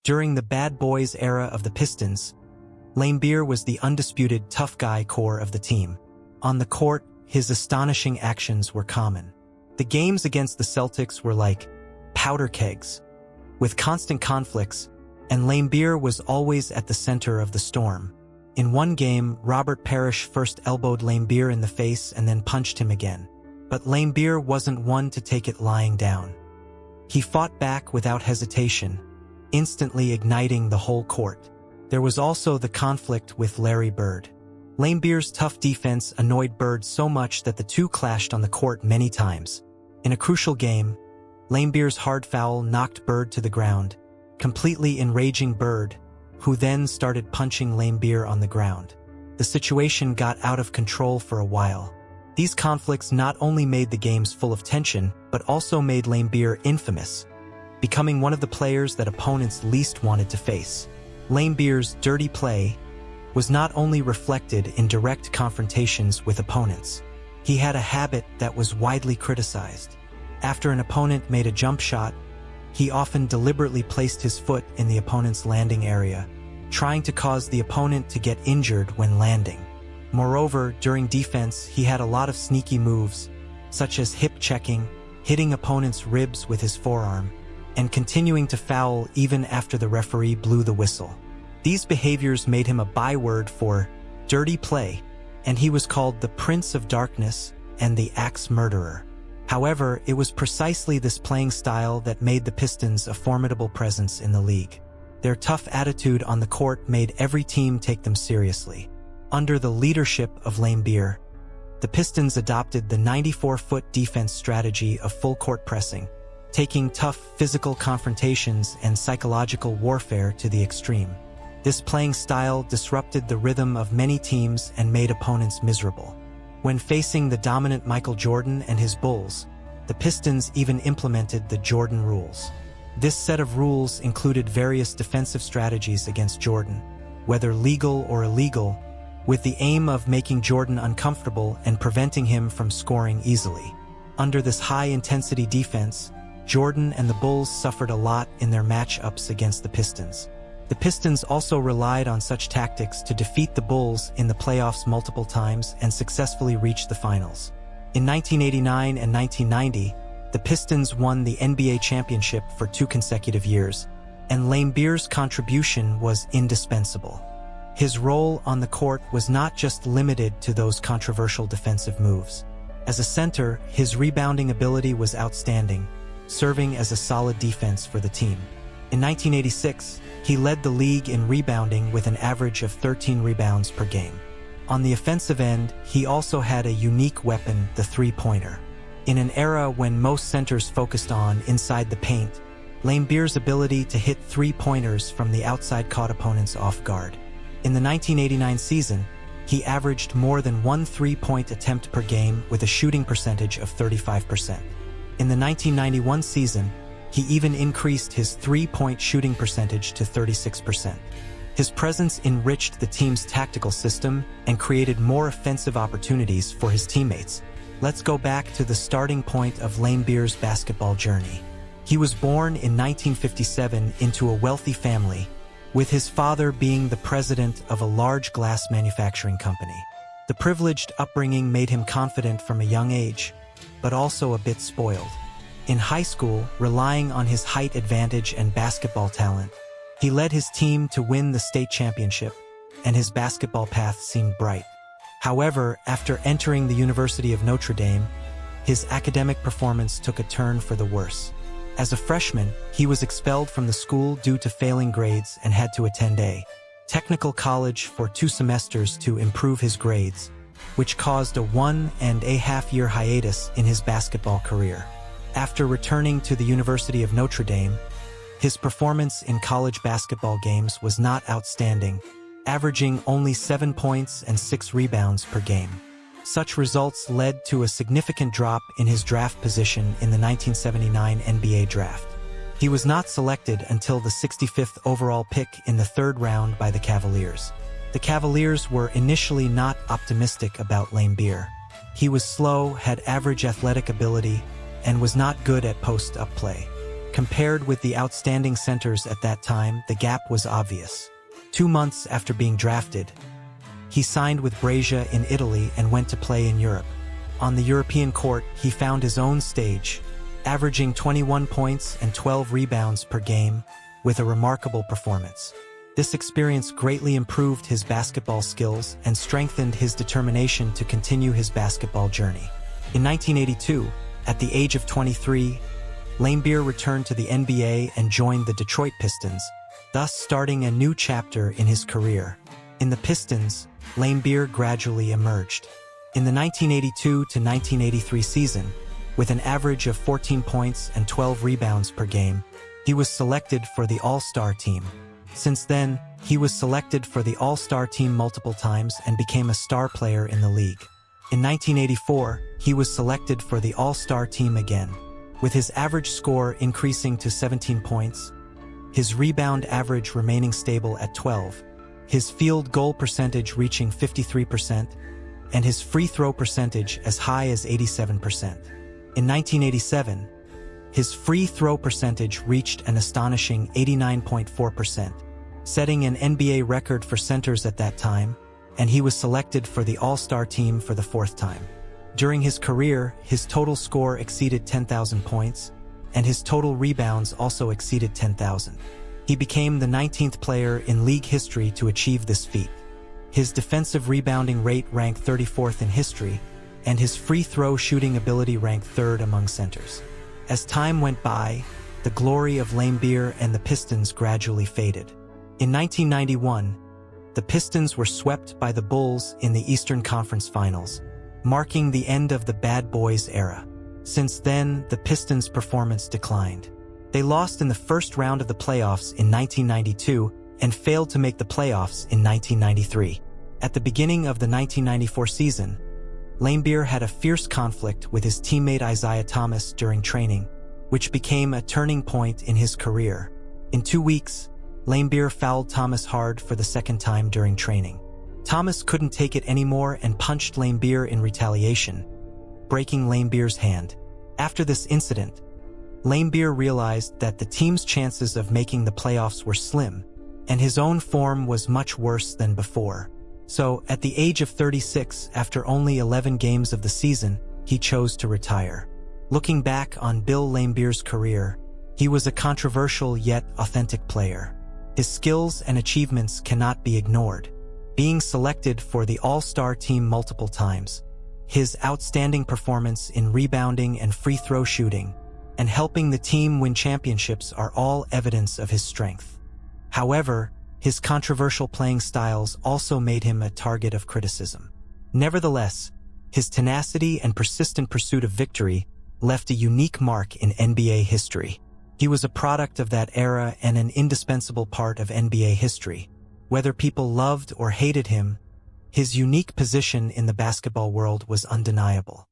During the bad boys era of the Pistons, Laimbeer was the undisputed tough guy core of the team. On the court, his astonishing actions were common. The games against the Celtics were like powder kegs, with constant conflicts, and Laimbeer was always at the center of the storm. In one game, Robert Parrish first elbowed Laimbeer in the face and then punched him again. But Laimbeer wasn't one to take it lying down. He fought back without hesitation, instantly igniting the whole court. There was also the conflict with Larry Bird. Laimbeer's tough defense annoyed Bird so much that the two clashed on the court many times. In a crucial game, Laimbeer's hard foul knocked Bird to the ground, completely enraging Bird, who then started punching Laimbeer on the ground. The situation got out of control for a while. These conflicts not only made the games full of tension, but also made Laimbeer infamous, becoming one of the players that opponents least wanted to face. Laimbeer's dirty play was not only reflected in direct confrontations with opponents. He had a habit that was widely criticized. After an opponent made a jump shot, he often deliberately placed his foot in the opponent's landing area, trying to cause the opponent to get injured when landing. Moreover, during defense, he had a lot of sneaky moves, such as hip checking, hitting opponents' ribs with his forearm, and continuing to foul even after the referee blew the whistle. These behaviors made him a byword for dirty play, and he was called the Prince of Darkness and the Axe Murderer. However, it was precisely this playing style that made the Pistons a formidable presence in the league. Their tough attitude on the court made every team take them seriously. Under the leadership of Laimbeer, the Pistons adopted the 94-foot defense strategy of full-court pressing, taking tough physical confrontations and psychological warfare to the extreme. This playing style disrupted the rhythm of many teams and made opponents miserable. When facing the dominant Michael Jordan and his Bulls, the Pistons even implemented the Jordan rules. This set of rules included various defensive strategies against Jordan, whether legal or illegal, with the aim of making Jordan uncomfortable and preventing him from scoring easily. Under this high-intensity defense, Jordan and the Bulls suffered a lot in their matchups against the Pistons. The Pistons also relied on such tactics to defeat the Bulls in the playoffs multiple times and successfully reach the finals. In 1989 and 1990, the Pistons won the NBA championship for 2 consecutive years, and Laimbeer's contribution was indispensable. His role on the court was not just limited to those controversial defensive moves. As a center, his rebounding ability was outstanding, serving as a solid defense for the team. In 1986, he led the league in rebounding with an average of 13 rebounds per game. On the offensive end, he also had a unique weapon, the three-pointer. In an era when most centers focused on inside the paint, Laimbeer's ability to hit three-pointers from the outside caught opponents off guard. In the 1989 season, he averaged more than 1 three-point attempt per game with a shooting percentage of 35%. In the 1991 season, he even increased his three-point shooting percentage to 36%. His presence enriched the team's tactical system and created more offensive opportunities for his teammates. Let's go back to the starting point of Laimbeer's basketball journey. He was born in 1957 into a wealthy family, with his father being the president of a large glass manufacturing company. The privileged upbringing made him confident from a young age, but also a bit spoiled. In high school, relying on his height advantage and basketball talent, he led his team to win the state championship, and his basketball path seemed bright. However, after entering the University of Notre Dame, his academic performance took a turn for the worse. As a freshman, he was expelled from the school due to failing grades and had to attend a technical college for 2 semesters to improve his grades, which caused a 1.5-year hiatus in his basketball career. After returning to the University of Notre Dame, his performance in college basketball games was not outstanding, averaging only 7 points and 6 rebounds per game. Such results led to a significant drop in his draft position in the 1979 NBA draft. He was not selected until the 65th overall pick in the 3rd round by the Cavaliers. The Cavaliers were initially not optimistic about Laimbeer. He was slow, had average athletic ability, and was not good at post-up play. Compared with the outstanding centers at that time, the gap was obvious. 2 months after being drafted, he signed with Brescia in Italy and went to play in Europe. On the European court, he found his own stage, averaging 21 points and 12 rebounds per game, with a remarkable performance. This experience greatly improved his basketball skills and strengthened his determination to continue his basketball journey. In 1982, at the age of 23, Laimbeer returned to the NBA and joined the Detroit Pistons, thus starting a new chapter in his career. In the Pistons, Laimbeer gradually emerged. In the 1982-1983 season, with an average of 14 points and 12 rebounds per game, he was selected for the All-Star team. Since then, he was selected for the All-Star team multiple times and became a star player in the league. In 1984, he was selected for the All-Star team again, with his average score increasing to 17 points, his rebound average remaining stable at 12, his field goal percentage reaching 53%, and his free throw percentage as high as 87%. In 1987, his free throw percentage reached an astonishing 89.4%, setting an NBA record for centers at that time, and he was selected for the All-Star team for the 4th time. During his career, his total score exceeded 10,000 points, and his total rebounds also exceeded 10,000. He became the 19th player in league history to achieve this feat. His defensive rebounding rate ranked 34th in history, and his free throw shooting ability ranked 3rd among centers. As time went by, the glory of Laimbeer and the Pistons gradually faded. In 1991, the Pistons were swept by the Bulls in the Eastern Conference Finals, marking the end of the Bad Boys era. Since then, the Pistons' performance declined. They lost in the first round of the playoffs in 1992 and failed to make the playoffs in 1993. At the beginning of the 1994 season, Laimbeer had a fierce conflict with his teammate Isaiah Thomas during training, which became a turning point in his career. In 2 weeks, Laimbeer fouled Thomas hard for the 2nd time during training. Thomas couldn't take it anymore and punched Laimbeer in retaliation, breaking Laimbeer's hand. After this incident, Laimbeer realized that the team's chances of making the playoffs were slim, and his own form was much worse than before. So, at the age of 36, after only 11 games of the season, he chose to retire. Looking back on Bill Laimbeer's career, he was a controversial yet authentic player. His skills and achievements cannot be ignored. Being selected for the All-Star team multiple times, his outstanding performance in rebounding and free throw shooting, and helping the team win championships are all evidence of his strength. However, his controversial playing styles also made him a target of criticism. Nevertheless, his tenacity and persistent pursuit of victory left a unique mark in NBA history. He was a product of that era and an indispensable part of NBA history. Whether people loved or hated him, his unique position in the basketball world was undeniable.